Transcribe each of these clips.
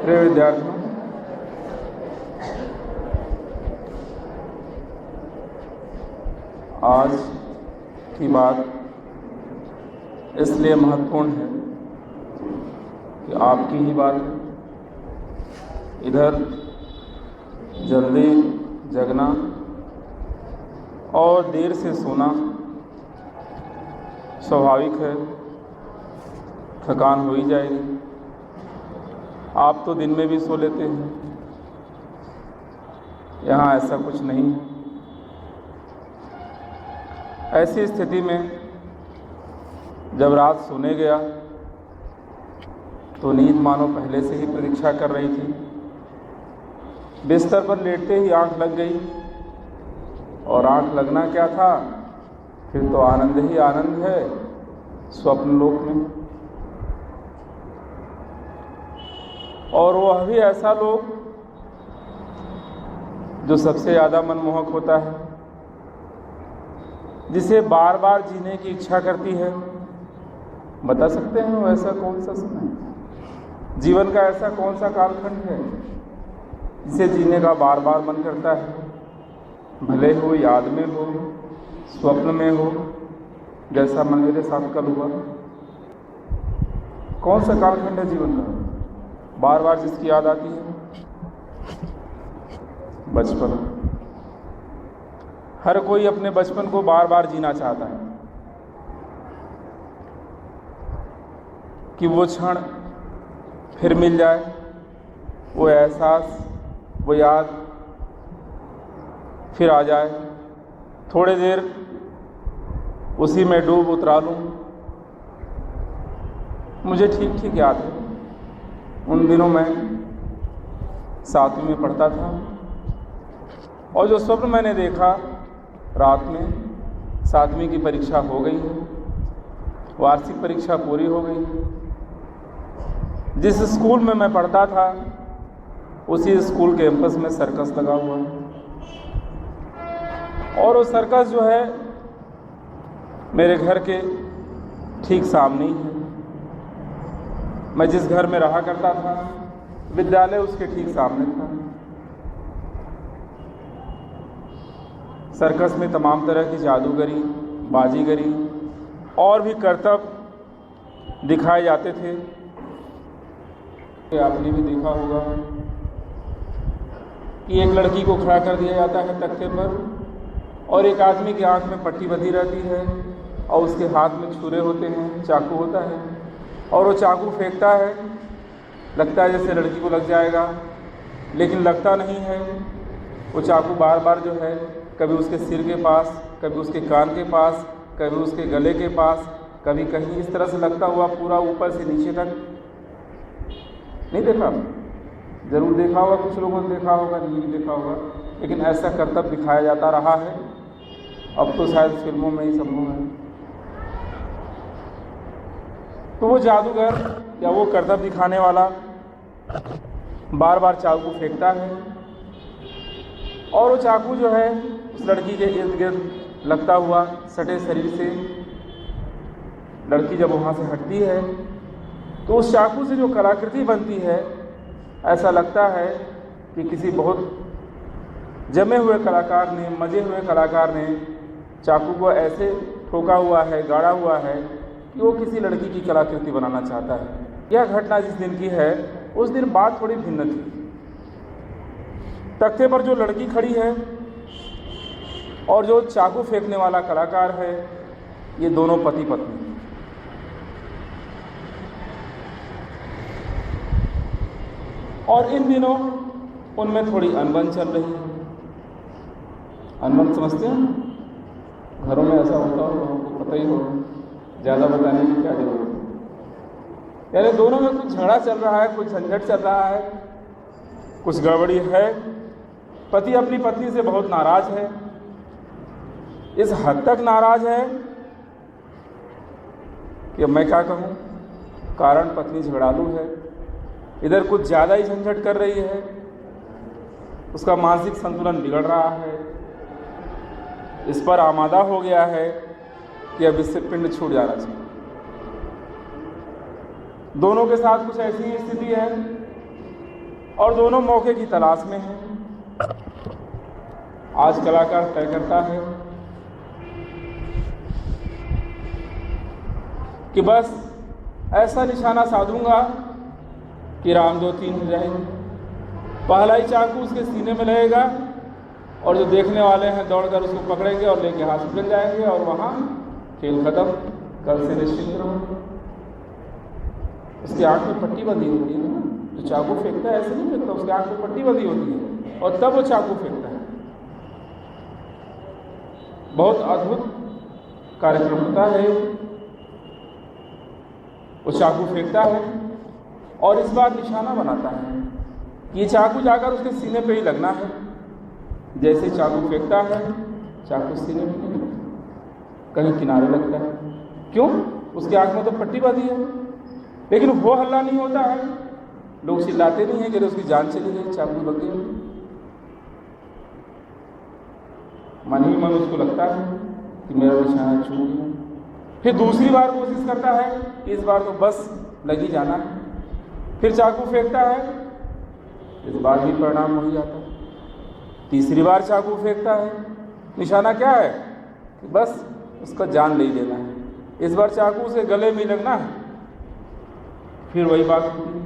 प्रिय विद्यार्थियों, आज की बात इसलिए महत्वपूर्ण है कि आपकी ही बात है। इधर जल्दी जगना और देर से सोना स्वाभाविक है, थकान हो ही जाएगी। आप तो दिन में भी सो लेते हैं, यहाँ ऐसा कुछ नहीं है। ऐसी स्थिति में जब रात सोने गया तो नींद मानो पहले से ही प्रतीक्षा कर रही थी। बिस्तर पर लेटते ही आंख लग गई, और आंख लगना क्या था, फिर तो आनंद ही आनंद है स्वप्न लोक में। और वह भी ऐसा लोक जो सबसे ज़्यादा मनमोहक होता है, जिसे बार बार जीने की इच्छा करती है। बता सकते हैं वो ऐसा कौन सा समय, जीवन का ऐसा कौन सा कालखंड है जिसे जीने का बार बार मन करता है, भले हो याद में हो, स्वप्न में हो, जैसा मन मेरे साथ कल हुआ। कौन सा कालखंड है जीवन का बार बार जिसकी याद आती है? बचपन। हर कोई अपने बचपन को बार बार जीना चाहता है कि वो क्षण फिर मिल जाए, वो एहसास, वो याद फिर आ जाए, थोड़ी देर उसी में डूब उतरा लूँ। मुझे ठीक ठीक याद है, उन दिनों मैं 7वीं में पढ़ता था, और जो स्वप्न मैंने देखा रात में, 7वीं की परीक्षा हो गई है, वार्षिक परीक्षा पूरी हो गई है। जिस स्कूल में मैं पढ़ता था उसी स्कूल कैंपस में सर्कस लगा हुआ है, और वो सर्कस जो है मेरे घर के ठीक सामने ही है। मैं जिस घर में रहा करता था, विद्यालय उसके ठीक सामने था। सर्कस में तमाम तरह की जादूगरी, बाजीगरी और भी करतब दिखाए जाते थे। आपने भी देखा होगा कि एक लड़की को खड़ा कर दिया जाता है तख्ते पर, और एक आदमी की आंख में पट्टी बंधी रहती है, और उसके हाथ में छुरे होते हैं, चाकू होता है, और वो चाकू फेंकता है। लगता है जैसे लड़की को लग जाएगा, लेकिन लगता नहीं है। वो चाकू बार बार जो है कभी उसके सिर के पास, कभी उसके कान के पास, कभी उसके गले के पास, कभी कहीं इस तरह से लगता हुआ पूरा ऊपर से नीचे तक। नहीं देखा? ज़रूर देखा होगा, कुछ लोगों ने देखा होगा, नहीं देखा होगा, लेकिन ऐसा करतब दिखाया जाता रहा है। अब तो शायद फिल्मों में ही संभव है। तो वो जादूगर या वो करतब दिखाने वाला बार बार चाकू फेंकता है, और वो चाकू जो है उस लड़की के इर्द गिर्द लगता हुआ सटे शरीर से, लड़की जब वहाँ से हटती है तो उस चाकू से जो कलाकृति बनती है, ऐसा लगता है कि किसी बहुत जमे हुए कलाकार ने, मजे हुए कलाकार ने चाकू को ऐसे ठोका हुआ है, गाड़ा हुआ है कि वो किसी लड़की की कलाकृति बनाना चाहता है। यह घटना जिस दिन की है, उस दिन बात थोड़ी भिन्न थी। तख्ते पर जो लड़की खड़ी है और जो चाकू फेंकने वाला कलाकार है, ये दोनों पति पत्नी। और इन दिनों उनमें थोड़ी अनबन चल रही है। अनबन समझते हैं? घरों में ऐसा होता हो, हमको पता ही हो, ज़्यादा बताने की क्या जरूरत है। यानी दोनों में कुछ झगड़ा चल रहा है, कुछ झंझट चल रहा है, कुछ गड़बड़ी है। पति अपनी पत्नी से बहुत नाराज है, इस हद तक नाराज है कि मैं क्या कहूँ, कारण पत्नी झगड़ालू है, इधर कुछ ज़्यादा ही झंझट कर रही है, उसका मानसिक संतुलन बिगड़ रहा है, इस पर आमादा हो गया है कि अब इससे पिंड छूट जाना चाहिए। दोनों के साथ कुछ ऐसी स्थिति है और दोनों मौके की तलाश में हैं। आज कलाकार तय करता है कि बस ऐसा निशाना साधूंगा कि राम 2-3 हो जाएंगे। पहला ही चाकू उसके सीने में लगेगा और जो देखने वाले हैं दौड़कर उसको पकड़ेंगे और लेके हॉस्पिटल जाएंगे और वहाँ खेल खत्म, कल से निश्चिंत रहो। उसकी आँख में पट्टी बंधी होती है ना, जो चाकू फेंकता है ऐसे नहीं फेंकता, उसकी आँख में पट्टी बंधी होती है और तब वो चाकू फेंकता है। बहुत अद्भुत कार्यक्रम होता है। वो चाकू फेंकता है और इस बार निशाना बनाता है कि ये चाकू जाकर उसके सीने पे ही लगना है। जैसे चाकू फेंकता है, चाकू सीने में नहीं लगता, कहीं किनारे लगता है। क्यों? उसकी आँख में तो पट्टी बांधी है। लेकिन वो हल्ला नहीं होता है, लोग चिल्लाते नहीं हैं कि उसकी जान चली गई, चाकू लग गई। मन ही मन उसको लगता है कि मेरा निशाना छूट गया। फिर दूसरी बार कोशिश करता है कि इस बार तो बस लगी जाना है। फिर चाकू फेंकता है, इस बार भी परिणाम वही आता है। तीसरी बार चाकू फेंकता है, निशाना क्या है कि बस उसका जान ले लेना है। इस बार चाकू उसे गले में लगना है। फिर वही बात होती है,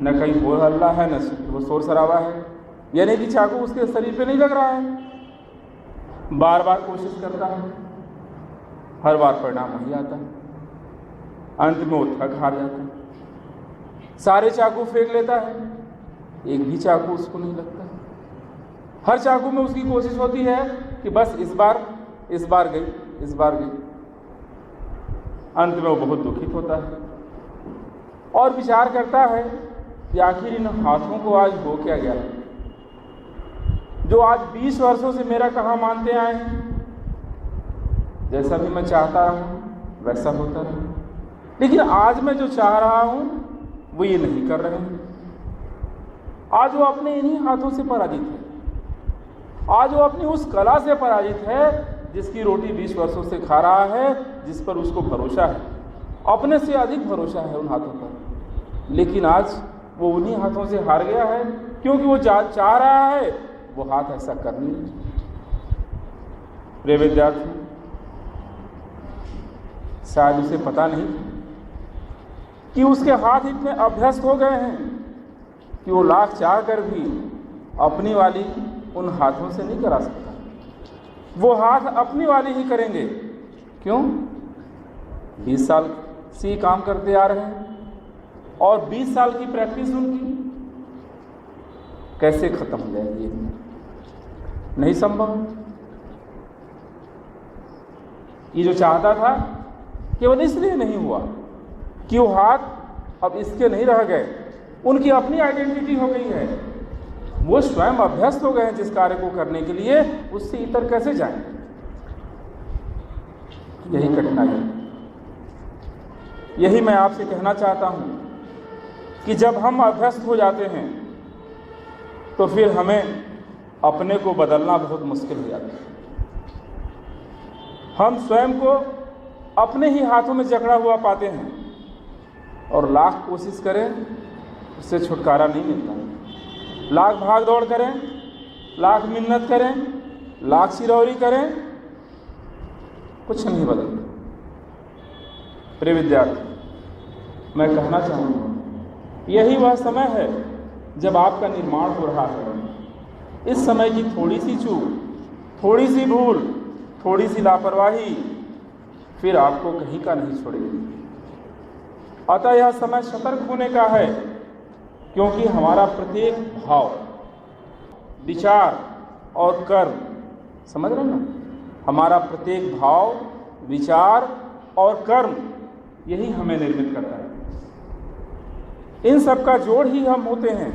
न कहीं वो हल्ला है न वो शोर शराबा है, यानी कि चाकू उसके शरीर पे नहीं लग रहा है। बार बार कोशिश करता है, हर बार परिणाम वही आता है। अंत में वो थक हार जाता है। सारे चाकू फेंक लेता है, एक भी चाकू उसको नहीं लगता। हर चाकू में उसकी कोशिश होती है कि बस इस बार गई। अंत में वो बहुत दुखित होता है और विचार करता है कि आखिर इन हाथों को आज हो क्या गया, जो आज 20 वर्षों से मेरा कहा मानते आए हैं। जैसा भी मैं चाहता हूँ वैसा होता रहा, लेकिन आज मैं जो चाह रहा हूँ वो ये नहीं कर रहे हैं। आज वो अपने इन्हीं हाथों से पराजित है। आज वो अपनी उस कला से पराजित है जिसकी रोटी 20 वर्षों से खा रहा है, जिस पर उसको भरोसा है, अपने से अधिक भरोसा है उन हाथों पर। लेकिन आज वो उन्हीं हाथों से हार गया है, क्योंकि वो चाह रहा है वो हाथ ऐसा कर नहीं। प्रिय विद्यार्थी, शायद उसे पता नहीं कि उसके हाथ इतने अभ्यस्त हो गए हैं कि वो लाख चाह कर भी अपनी वाली उन हाथों से नहीं करा सकता। वो हाथ अपनी वाली ही करेंगे। क्यों? 20 साल से काम करते आ रहे हैं और 20 साल की प्रैक्टिस उनकी कैसे खत्म हो जाएगी? नहीं संभव। ये जो चाहता था केवल इसलिए नहीं हुआ कि वो हाथ अब इसके नहीं रह गए, उनकी अपनी आइडेंटिटी हो गई है। वो स्वयं अभ्यस्त हो गए हैं जिस कार्य को करने के लिए, उससे इतर कैसे जाएं? यही कठिनाई है। यही मैं आपसे कहना चाहता हूं कि जब हम अभ्यस्त हो जाते हैं तो फिर हमें अपने को बदलना बहुत मुश्किल हो जाता है। हम स्वयं को अपने ही हाथों में जकड़ा हुआ पाते हैं और लाख कोशिश करें उससे छुटकारा नहीं मिलता। लाख भाग दौड़ करें, लाख मिन्नत करें, लाख सिरौरी करें, कुछ नहीं बदलता। प्रिय विद्यार्थी, मैं कहना चाहूँगा यही वह समय है जब आपका निर्माण हो रहा है। इस समय की थोड़ी सी चूक, थोड़ी सी भूल, थोड़ी सी लापरवाही फिर आपको कहीं का नहीं छोड़ेगी। अतः यह समय सतर्क होने का है, क्योंकि हमारा प्रत्येक भाव, विचार और कर्म, समझ रहे ना, हमारा प्रत्येक भाव, विचार और कर्म यही हमें निर्मित करता है। इन सब का जोड़ ही हम होते हैं,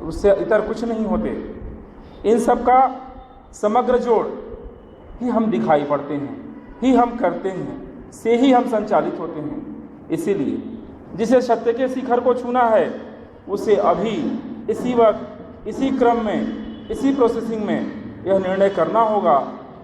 उससे इतर कुछ नहीं होते। इन सब का समग्र जोड़ ही हम दिखाई पड़ते हैं, ही हम करते हैं, से ही हम संचालित होते हैं। इसीलिए जिसे सत्य के शिखर को छूना है उसे अभी, इसी वक्त, इसी क्रम में, इसी प्रोसेसिंग में यह निर्णय करना होगा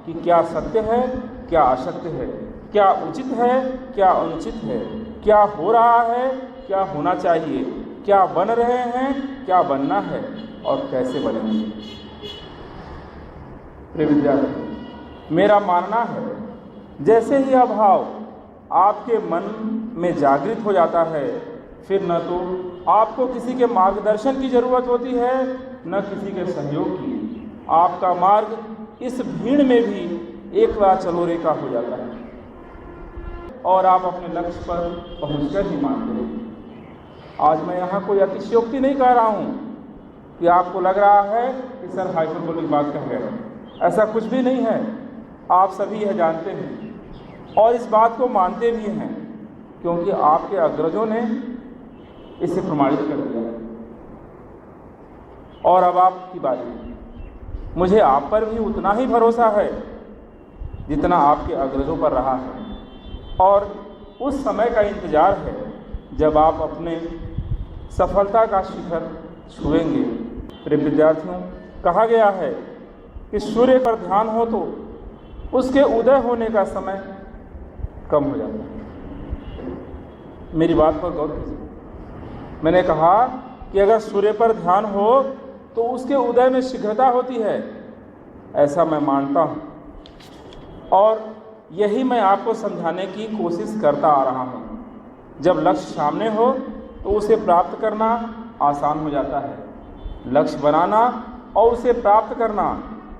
कि क्या सत्य है, क्या असत्य है, क्या उचित है, क्या अनुचित है, क्या हो रहा है, क्या होना चाहिए, क्या बन रहे हैं, क्या बनना है और कैसे बनेंगे। प्रिय विद्यार्थी, मेरा मानना है जैसे ही यह भाव आपके मन में जागृत हो जाता है, फिर न तो आपको किसी के मार्गदर्शन की ज़रूरत होती है, न किसी के सहयोग की। आपका मार्ग इस भीड़ में भी एकला चलो रेखा हो जाता है और आप अपने लक्ष्य पर पहुंचकर ही मानते हैं। आज मैं यहाँ कोई अतिशयोक्ति नहीं कह रहा हूँ कि आपको लग रहा है कि सर हाइपरबोलिक बात कह गए, ऐसा कुछ भी नहीं है। आप सभी यह जानते हैं और इस बात को मानते भी हैं, क्योंकि आपके अग्रजों ने इसे प्रमाणित कर दिया है। और अब आपकी बारी, मुझे आप पर भी उतना ही भरोसा है जितना आपके अग्रजों पर रहा है, और उस समय का इंतजार है जब आप अपने सफलता का शिखर छुएंगे। प्रिय विद्यार्थियों, कहा गया है कि सूर्य पर ध्यान हो तो उसके उदय होने का समय कम हो जाता है। मेरी बात पर गौर कीजिए। मैंने कहा कि अगर सूर्य पर ध्यान हो तो उसके उदय में शीघ्रता होती है, ऐसा मैं मानता हूँ, और यही मैं आपको समझाने की कोशिश करता आ रहा हूँ। जब लक्ष्य सामने हो तो उसे प्राप्त करना आसान हो जाता है। लक्ष्य बनाना और उसे प्राप्त करना,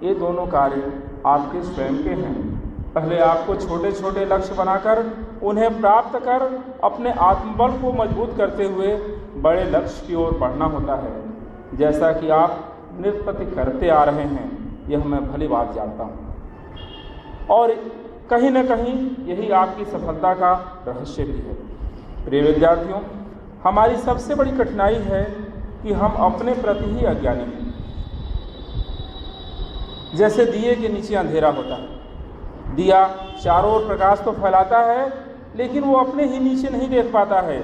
ये दोनों कार्य आपके स्वयं के हैं। पहले आपको छोटे छोटे लक्ष्य बनाकर उन्हें प्राप्त कर अपने आत्मबल को मजबूत करते हुए बड़े लक्ष्य की ओर बढ़ना होता है, जैसा कि आप निरपति करते आ रहे हैं। यह मैं भली बात जानता हूँ, और कहीं न कहीं यही आपकी सफलता का रहस्य भी है। प्रिय विद्यार्थियों, हमारी सबसे बड़ी कठिनाई है कि हम अपने प्रति ही अज्ञानी हैं। जैसे दिए के नीचे अंधेरा होता है, दिया चारों ओर प्रकाश तो फैलाता है, लेकिन वो अपने ही नीचे नहीं देख पाता है।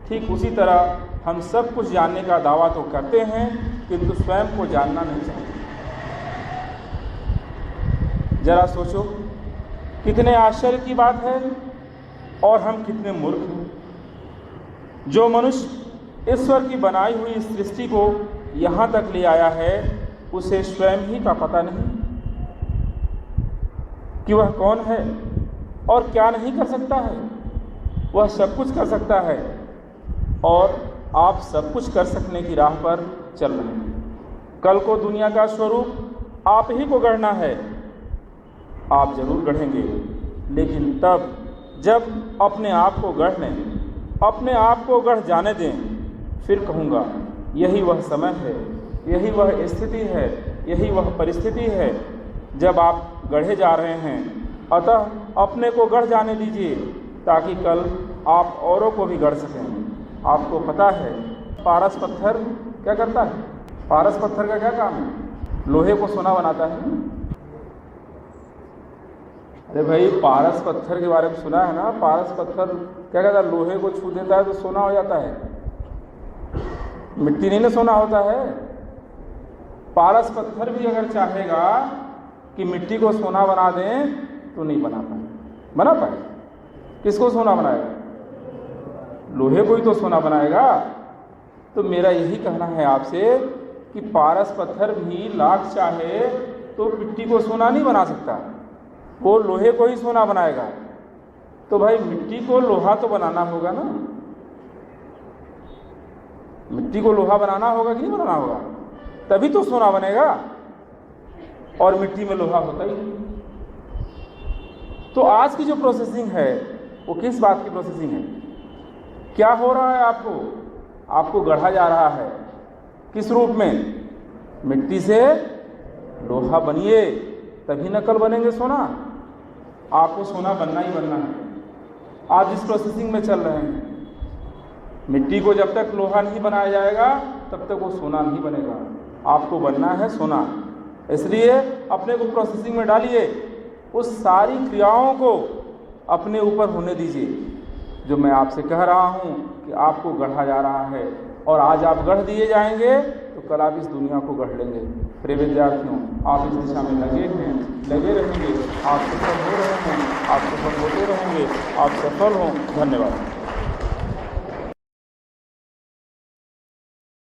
ठीक उसी तरह हम सब कुछ जानने का दावा तो करते हैं, किंतु स्वयं को जानना नहीं चाहते। जरा सोचो, कितने आश्चर्य की बात है और हम कितने मूर्ख हैं। जो मनुष्य ईश्वर की बनाई हुई सृष्टि को यहाँ तक ले आया है, उसे स्वयं ही का पता नहीं कि वह कौन है और क्या नहीं कर सकता है। वह सब कुछ कर सकता है और आप सब कुछ कर सकने की राह पर चल रहे हैं। कल को दुनिया का स्वरूप आप ही को गढ़ना है। आप जरूर गढ़ेंगे, लेकिन तब जब अपने आप को गढ़ लें, अपने आप को गढ़ जाने दें, फिर कहूँगा यही वह समय है, यही वह स्थिति है, यही वह परिस्थिति है जब आप गढ़े जा रहे हैं। अतः अपने को गढ़ जाने दीजिए, ताकि कल आप औरों को भी गढ़ सकें। आपको पता है पारस पत्थर क्या करता है? पारस पत्थर का क्या काम है? लोहे को सोना बनाता है। अरे भाई, पारस पत्थर के बारे में सुना है ना? पारस पत्थर क्या कहता है? लोहे को छू देता है तो सोना हो जाता है। मिट्टी नहीं ना सोना होता है। पारस पत्थर भी अगर चाहेगा कि मिट्टी को सोना बना दें तो नहीं बना पाए। किसको सोना बनाएगा? लोहे को ही तो सोना बनाएगा। तो मेरा यही कहना है आपसे कि पारस पत्थर भी लाख चाहे तो मिट्टी को सोना नहीं बना सकता, वो लोहे को ही सोना बनाएगा। तो भाई, मिट्टी को लोहा तो बनाना होगा ना। मिट्टी को लोहा बनाना होगा कि नहीं बनाना होगा? तभी तो सोना बनेगा, और मिट्टी में लोहा होता ही। तो आज की जो प्रोसेसिंग है वो किस बात की प्रोसेसिंग है? क्या हो रहा है? आपको गढ़ा जा रहा है। किस रूप में? मिट्टी से लोहा बनिए, तभी न कल बनेंगे सोना। आपको सोना बनना ही बनना है। आज इस प्रोसेसिंग में चल रहे हैं। मिट्टी को जब तक लोहा नहीं बनाया जाएगा तब तक वो सोना नहीं बनेगा। आपको बनना है सोना, इसलिए अपने को प्रोसेसिंग में डालिए। उस सारी क्रियाओं को अपने ऊपर होने दीजिए जो मैं आपसे कह रहा हूँ कि आपको गढ़ा जा रहा है, और आज आप गढ़ दिए जाएंगे तो कल आप इस दुनिया को गढ़ लेंगे। प्रिय विद्यार्थियों, आप इस दिशा में लगे रहेंगे, आप सफल हो रहे हैं, आप सफल होते रहेंगे, आप सफल हों। धन्यवाद।